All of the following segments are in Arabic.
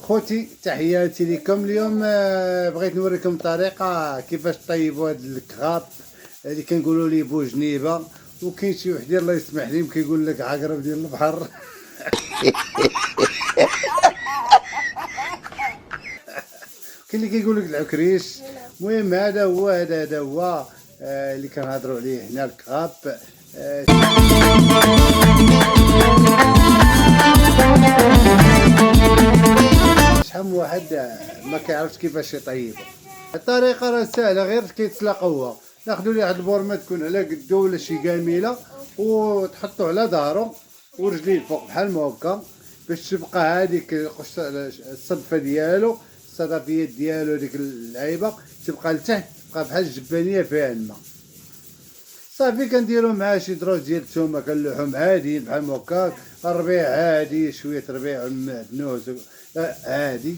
خوتي تحياتي لكم اليوم. بغيت نوريكم طريقه كيفاش طيبوا هاد الكغاب اللي كنقولوا ليه بوجنيبه، وكاين شي وحدين الله يسمح لهم كيقول لك عقرب ديال البحر. كاين اللي كيقول لك العكريش. المهم هذا هو اللي كنهضروا عليه هنا الكغاب. شحال من واحد ما كيعرفش كيفاش يطيبو. الطريقه راه سهله، غير كيتسلق هو. ناخذوا ليه واحد البورمه تكون على قدو ولا شي كاميله، وتحطوه على ظهرو ورجليه الفوق بحال ما هكا، باش تبقى هذيك الصدفه ديالو، الصدفيات ديالو، ديك اللعيبه تبقى لتحت، تبقى بحال الجبانيه فيها الماء. صافي كنديرو معاه شي دروج ديال الثومه كنلوحهم عاديين بحال هكاك، الربيع عادي، شويه ربيع معدنوس عادي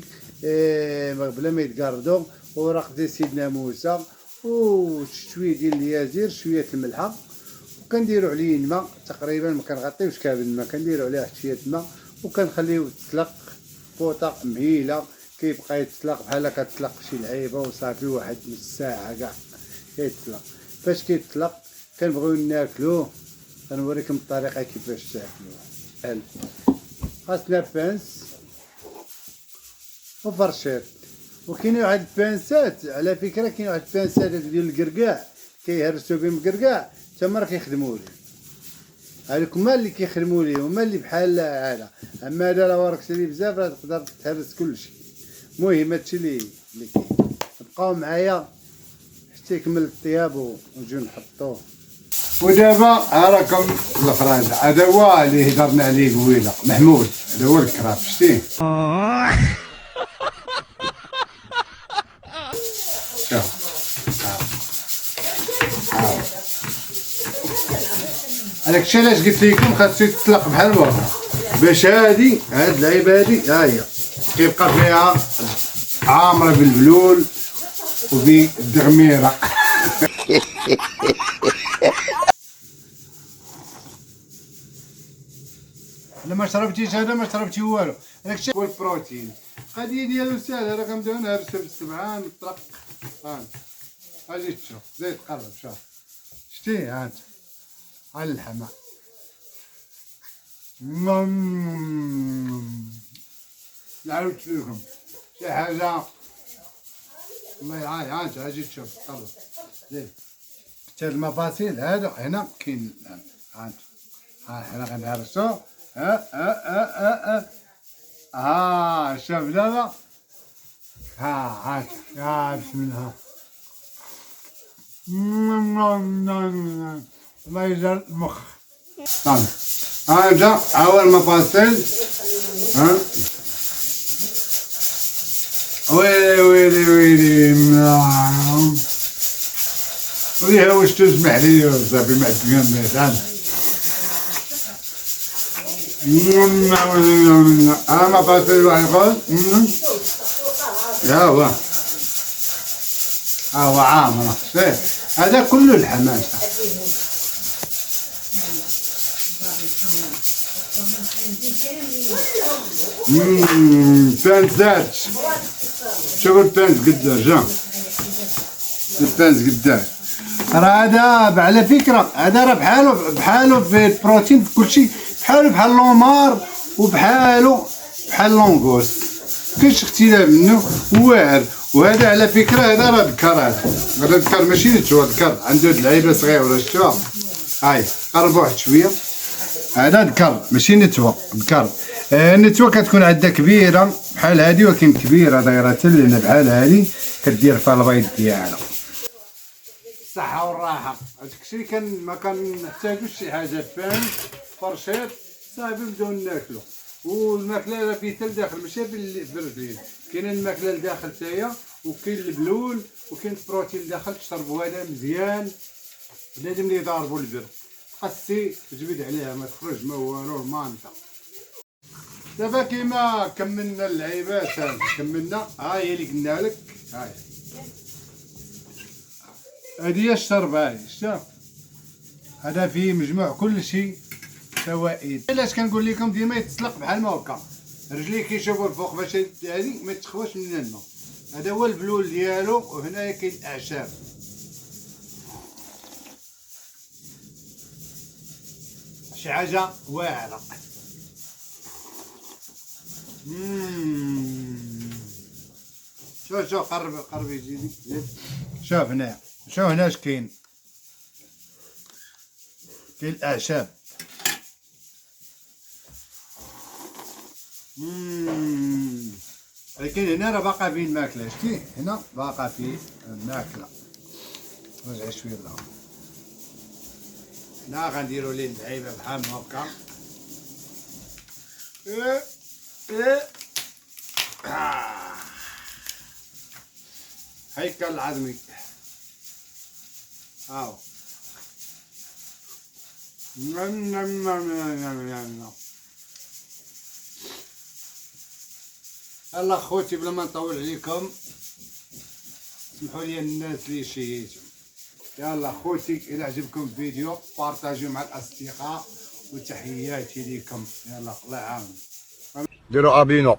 بلا ما يتقردو، ورق ديال سيدنا موسى، وشويه ديال اليازير، شويه الملحه، وكنديرو عليه الماء تقريبا، ما كنغطيوش كامل الماء، كنديرو عليه واحد شويه الماء وكنخليوه يتسلق فوطه مهيله، كيبقى يتسلق بحال كتسلق شي لعيبه، وصافي واحد نص ساعه كاع كيتسلق. فاش كيتسلق كنبغيو ناكلوه، غنوريكم الطريقه كيفاش تاكلوه. خاصنا بانس وفرشيط، وكاين واحد البانسات على فكره، كاين واحد البانسات ديال الكركاع كيهرسوا بهم الكركاع، تما راه كيخدموا ليه. هذوك هما اللي كيخدموا ليه، هما اللي بحال هذا. اما هذا راه ورك سالي بزاف، راه تقدر تهرس كلشي. المهم هادشي اللي كاين. بقاو معايا حتى يكمل الطياب ونجيو نحطوه. ودابا ها راكم الفرانس، هذا هو اللي هضرنا عليه قبيله، محمود، هذا هو الكراب، شتيه؟ هذاك الشيء علاش قلت لكم خاصو يتسلق بحال هكا، باش هاد اللعيبه هادي ها هي كيبقى فيها عامره بالبلول وبالدغميره. الا ما شربتيش هذا ما شربتي والو. هذاك الشيء هو البروتين. القضيه ديالو ساهله، راه كنبداو نهرسو بالسبعه نطرق. اجي تشوف، زيد تقرب، شوف شتي، ها انت على اللحمه. نعاود لكم شي حاجه والله يعاي. ها انت اجي تشوف، تقرب زيد. حتى المفاصيل هادو هنا كاين، ها انت، ها حنا غنهرسو. شوف دابا، هاك يا بسم الله. الله يجعل المخ. طيب هذا هو المفاصل. ويلي ويلي ويلي وليها واش تسمح لي صافي ما عندي. ما فاصل واحد يقول ها هو عامر. هذا كله الحماسة. بانزات، شوفوا البانز قداش، البانز قداش. راه هذا على فكرة، هذا راه بحالو في البروتين في كلشي، بحال لومار، وبحالو بحال لونغوس، مكاينش اختلاف منه واعر. وهذا على فكره هذا راه ذكر، هذا ذكر ماشي نتوى، ذكر عنده هاد اللعيبه صغيره شفتوها. هاي قربوا واحد شويه، هذا ذكر ماشي نتوى، ذكر. النتوى كتكون عندها كبيره بحال هادي، ولكن كبيره دايره تلنا بحال هادي، كدير فيها البيض ديالها. الصحه والراحه. هادشي الشيء ما كنحتاجوش شي حاجه، فاهم؟ فرشيط صافي نبداو ناكلو. والماكله راه فيه حتى لداخل، ماشي بالرجلين، كاين الماكله لداخل حتى هي، وكاين البلول، وكاين البروتين لداخل. تشربوا هذا مزيان، بنادم اللي يضاربوا البر، تقسي تجبد عليها ما تخرج ما والو المانطه. دابا كيما كملنا اللعيبات، كملنا. ها هي اللي قلنا لك، هاي هادي هي الشربه. هاي شتا، هذا فيه مجموع كل شيء فوائد. علاش كنقول لكم ديما يتسلق بحال ما هكا، رجليه كيشوفوا الفوق باش هذه ما تخواش من الماء. هذا هو البلول ديالو. وهنايا كاين الاعشاب. شي حاجه واعره. شوف قرب يجيني. شوف هنا، شوف هنا اش كاين. كاين الاعشاب. لكن هنا راه باقا فيه الماكله. شتي هنا باقا فيه الماكله. رجع شويه لها. هنا غنديرو ليه اللعيبه بحال هكا. هيكل العظمي. هاو. يلا خوتي بلا ما نطول عليكم، سمحوا لي الناس اللي شيتهم. يلا خوتي الى عجبكم الفيديو بارطاجيو مع الاصدقاء وتحياتي لكم. يلا الله يعاون. ديروا ابينو.